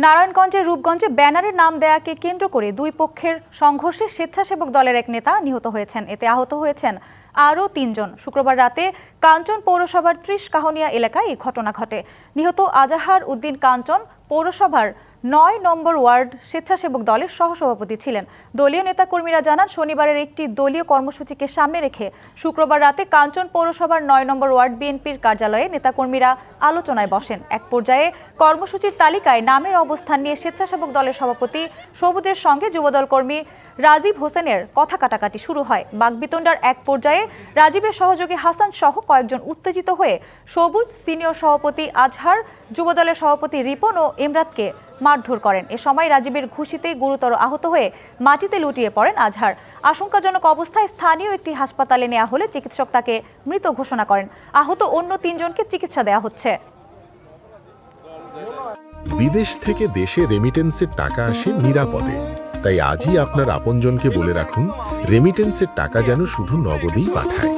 নারায়ণগঞ্জের রূপগঞ্জে ব্যানারের নাম দেয়াকে কেন্দ্র করে দুই পক্ষের সংঘর্ষে স্বেচ্ছাসেবক দলের এক নেতা নিহত হয়েছেন। এতে আহত হয়েছেন আরও ৩ জন। শুক্রবার রাতে কাঞ্চন পৌরসভার ৩০ কাহনিয়া এলাকায় এই ঘটনা ঘটে। নিহত আজাহার উদ্দিন কাঞ্চন পৌরসভার ৯ নম্বর ওয়ার্ড স্বেচ্ছাসেবক দলের সহসভাপতি ছিলেন। দলীয় নেতাকর্মীরা জানান, শনিবারের একটি দলীয় কর্মসূচিকে সামনে রেখে শুক্রবার রাতে কাঞ্চন পৌরসভার ৯ নম্বর ওয়ার্ড বিএনপির কার্যালয়ে নেতাকর্মীরা আলোচনায় বসেন। এক পর্যায়ে কর্মসূচির তালিকায় নামের অবস্থান নিয়ে স্বেচ্ছাসেবক দলের সভাপতি সবুজের সঙ্গে যুবদল কর্মী রাজীব হোসেনের কথা কাটাকাটি শুরু হয়। বাকবিতণ্ডার এক পর্যায়ে রাজীবের সহযোগী হাসান সহ কয়েকজন উত্তেজিত হয়ে সবুজ সিনিয়র সভাপতি আজহার, যুবদলের সভাপতি রিপন ও ইমরাতকে মারধর করেন। এ সময় রাজীবের ঘুষিতে গুরুতর আহত হয়ে মাটিতে লুটিয়ে পড়েন আজহার। আশঙ্কাজনক অবস্থায় স্থানীয় একটি হাসপাতালে নেওয়া হলে চিকিৎসক তাকে মৃত ঘোষণা করেন। আহত অন্য ৩ জনকে চিকিৎসা দেওয়া হচ্ছে। বিদেশ থেকে দেশে রেমিটেন্সের টাকা আসে নিরাপদে। তাই আজই আপনার আপনজনকে বলে রাখুন, রেমিটেন্সের টাকা যেন শুধু নগদেই পাঠায়।